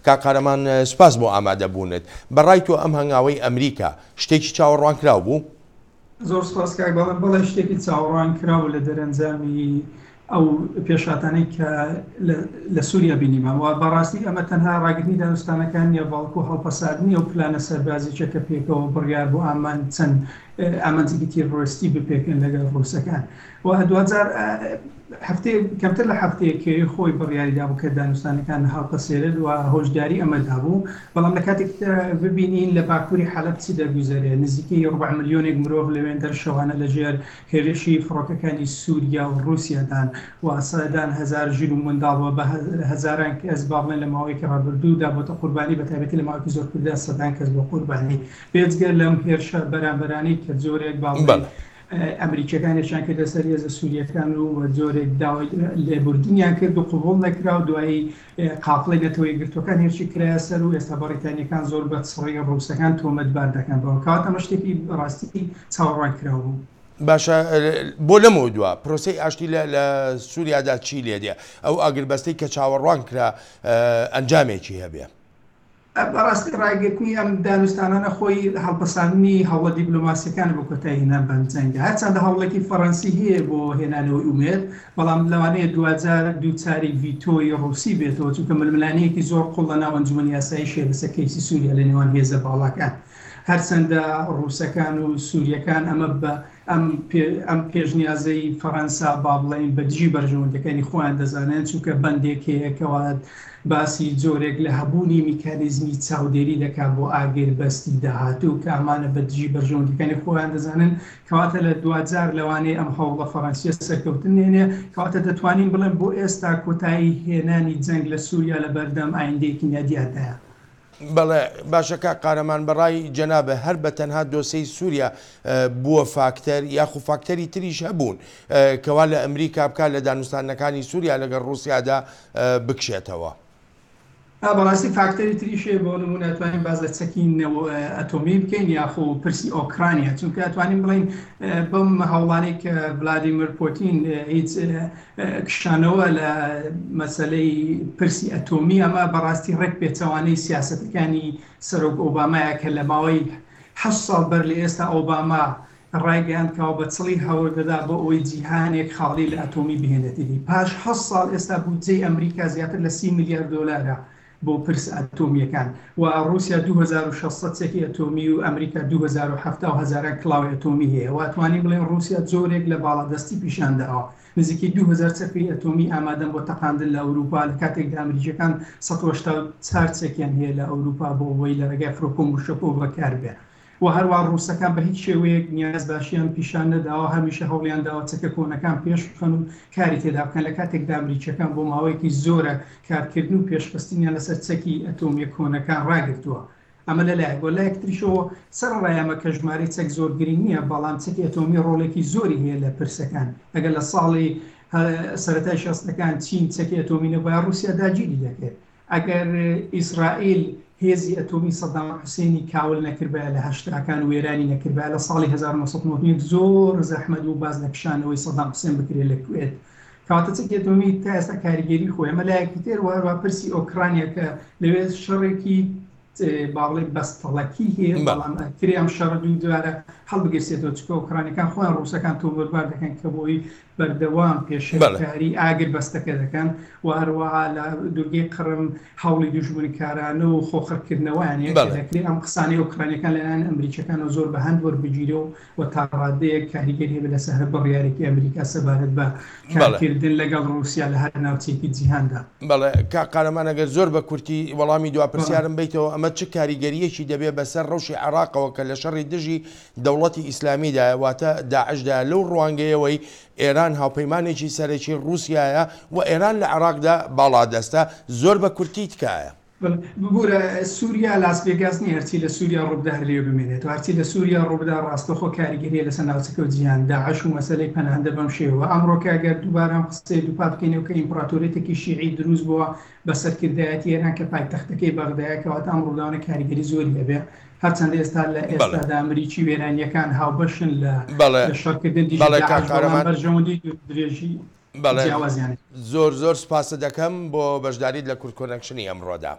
کاقارەمان سپاس بۆ ئامادەبوونت. بەڕای تۆ ئەم هەنگاوەی ئەمریکا شتێکی چاوەڕوانکراو بوو؟ زۆر سپاس کاک باڵم، بەڵێ شتێکی چاوەڕوان کراوە لە دەرەنجامی ئەو پێشاتانەی کە لە سووریا بینیمەوە. بەڕاستی ئەمە تەنها ڕاگرنی دانوستانەکان نیە، بەڵکو هەڵپەساردنی ئەو پلانە سەربازیچە کە پێکەوە بڕیار بۆ ئامان چەند ئامانجێکی تیرۆریستی بپێکن لەگەڵ ڕووسەکان. و 2000 کەمتر لە هەفتەیەکی خۆی بڕیاریدا بوو کە دانوستانەکان هەڵپەسێرن و هۆشداری ئەمەدا بوو. بەڵام لە کاتێک ببینین لە باکووری حەلەب چی دەرگوزارێت، نزیکەی 4 ملیۆنێک مرۆڤ لەوێن دەرشەوانە لەژێر هێرشی فڕۆکەکانی سووریا و رووسیادان و سەدان هزار ژن و منداڵەوە بە هەزاران کەس با بڵێن لە ماوەی کە ڕابردوودا بۆتە قوربانی، بەتایبەتی لە ماوەیەکی زۆر کووردا سەدان کەس بۆ قوربانی. بێجگە لەم هێرشە بەرامبەرانەی کە جۆرێک باڵێن ئەمریکیەکانیشان کردە سەر هێزە سووریەکان و جۆرێک داوای لێبوردنیان کرد و قبوڵ نەکرا و دوایی قافڵەی نەتەوەی گرتوەکان هێرشی کرایە سەر و ئێستا بەڕیتانیەکان زۆر بە سڕی ڕووسەکان تۆمەتبار دەکەن بەوە کەواتە ئەمە شتێکی ڕاستی چاوەڕوان کراوە بوو. باشە، بۆ لەمەوە دووە پرۆسەی ئاشتی لە سووریادا چی لێ دێ؟ ئەو ئاگربەستەی کە چاوەڕوان کرا ئەنجامێکی هەبێ؟ بەڕاستی ڕاگررتنی ئەم دانوستانانە خۆی هەڵپەساندنی هەوڵە دیبلۆماسیەکان بۆ کۆتاییهێنان بەم جەنگە. هەرچەندە هەوڵێکی فەڕەنسی هەیە بۆ هێنانەوەی ئومێد، بەڵام لەوانەیە 2000 دووچاری ڤیتۆی ڕووسی بێتەوە، چونکە ململانەیەکی زۆر قوڵ لە ناو ئەنجومەنی یاسایی شێبەسەکەیسی سووریا لە نێوان هێزە باڵاکان. هەرچەندە ڕووسەکان و سووریەکان ئەمە بە ئەم پێشنیازەی فەڕەنسا با بڵێن بەدژی بەرژەوەندەکانی خۆیان دەزانێن، چونکە بەندێک هەیەکەوە باسی جۆرێک لە هەبوونی میکانیزمی چاودێری دەکات بۆ ئاگربەستی داهاتوو کە ئەمانە بەدژی بەرژەوەندەکانی خۆیان دەزانن. کەواتە لە 2000 لەوانەیە ئەم هەوڵە فەڕەنسیە سەرکەوتن نێنێ، کەواتە دەتوانین بڵێن بۆ ئێستا کۆتایی هێنانی جەنگ لە سووریا لە بەردەم ئایندەیەکی نادیادایە. بەڵێ باشەکە قارەمان بەڕای جەنابە هەر بە تەنها دۆسەی سووریا بووە فاکتەر یاخو فاکتەری تریش هەبوون کەوا لە ئەمریکا بکات لە دانوستانەکانی سووریا لەگەڵ ڕووسیادا بکشێتەوە؟ بەڕاستی فاکتەری تریشێ بۆ نمونە ئەتوانین باز لە چەکی ئەتۆمی بکەین یاخۆ پرسی ئۆکرانیا، چونکە ئەتوانین بڵین بەم هەوڵانەی کە ڤلادیمیر پۆتین هیچ کشانەوە لە مەسەلەی پرسی ئەتۆمی ئەمە بەڕاستی ڕێک پێچەوانەی سیاسەتەکانی سەرۆک ئۆبامایە کە لە ماوەی 8 ساڵ بەر لە ئێستا ئۆباما ڕایگەیاندکەوە بە چڵی هەوڵدەدا بۆ ئەوەی جیهانێک خاڵی لە ئەتۆمی بهێنێتی. پاش 8 ساڵ ئێستا بودجەی ئەمریکا زیاتر لە 30 میلیارد دۆلارە بۆ پرس ئەتۆمیەکان و رووسیا 2600 چەکی ئەتۆمی و ئەمریکا 2070 کڵاوی ئەتۆمی هەیە. واتوانین بڵێن رووسیا جۆرێک لە باڵادەستی پیشانداوە، نزیکی 2000 چەکی ئەتۆمی ئامادەن بۆ تەقاندن لە ئەوروپا، لە کاتێکدا ئەمریکیەکان 184 چەکیان هەیە لە ئەوروپا بۆ ئەوەی لە ڕێگای فڕۆکە و موشەکە بەکار بێ. و هەروە ڕووسەکان بە هیچ شێوەیەک نیاز باشیان پیشان نەداوە، هەمیشە هەوڵیان داوە چەکە کۆنەکان پێش بخەن و کاری تێدا بکەن، لە کاتێکدا ئەمریکیەکان بۆ ماوەیەکی زۆرە کارکردن و پێشخستنیان لەسەر چەکی ئەتۆمیە کۆنەکان ڕاگرتووە. ئەمە لەلایەک بۆ لایەک تریشەوە سەر ڕایەمە کە ژمارەی چەک زۆر گرنگ نییە، بەڵام چەکی ئەتۆمی ڕۆڵێکی زۆری هەیە لە پرسەکان. ئەگەر لە ساڵی سەرەتای شەستەکان چین چەکی ئەتۆمی نەبووە رووسیا داگیری دەکرد. ئەگەر ئیسرائیل هێزی ئەتۆمی سەدام حوسێنی کاول نەکردبایە لە هەشتاکان وێرانی نەکردبایە لە ساڵی 1990 زۆر زەحمەت و باز لە پیشانەوەی سەدام حوسێن بکرێت لە کوێت. کەواتە چەکی ئەتۆمی تا ئێستا کاریگەری خۆی. ئەمە لایەکی تر وهروە پرسی ئۆکرانیا کە لەوێ شەڕێکی باڵێ بەستەڵەکی هەیە، بەڵام کرێ ئەم شەڕ دووارە هەڵبگرسێتەوە، چکە ئۆکرانیەکان خۆیان ڕووسەکان تۆمەتبار دەکەن کە بۆی بەردەوام پێشکاری ئاگر بەستەکە دەکەن و هەروەها لە دوورگەی قڕم هەوڵی دوژمنکارانە و خۆخڕکردنەوەیان دەکرێت ئەم قسانەی ئۆکرانیەکان لەلایەن ئەمریکیەکانەوە زۆر بە هەند وەربگیرە و تا ڕادەیەک کاریگەری هەبێت لەسەر بڕیارێکی ئەمریکا سەبارەت بە کارکردن لەگەڵ رووسیا لە هەر ناوچەیەکی جیهاندا. بەڵێ قارەمان ئەگەر زۆر بە کورتی وەڵامی دوا پرسیارم بیتەوە، ئەمە چه کاریگەریەکی دەبێت بەسەر ڕەوشی عێراقەوە کە لە شەڕی دژی دەوڵەتی ئیسلامیدا واتە داعشدا لەو ڕوانگەیەوەی ئێران هاوپەیمانێکی سەرەکی رووسیایە و ئێران لە عێراقدا باڵادەستە، زۆر بە کورتی تکایە. ببوورە سووریا لاس ڤێگاس نیە، هەرچی لە سووریا ڕووبدا هەرێ بمێنێت و هەرچی لە سووریا ڕووبدا ڕاستەخۆ کاریگەریە لەسەر ناوچەکە و جیهان داعش و مەسەلەی پەناهەندە بەم شێوە. ئەمڕۆکە ئەگەر دووبارە قسەی دووپا بکەینەوە کە ئیمپراتۆریەتێکی شیعی دروست بووە بە سەرکردایەتی ئێران کە پایتەختەکەی بەغدایە، کەواتە ئم ڕووداوانە کاریگەری زۆری هەبێ. هەرچەندە ئێستا لە ئێستادا ئەمریکی وێرانیەکان هاوبەشن لە شەڕکردن بەرژەوەندی درێژی. زۆر سپاس دەکەم بۆ بەشداریت لە کورت کۆنەکشنی ئەمڕۆدا.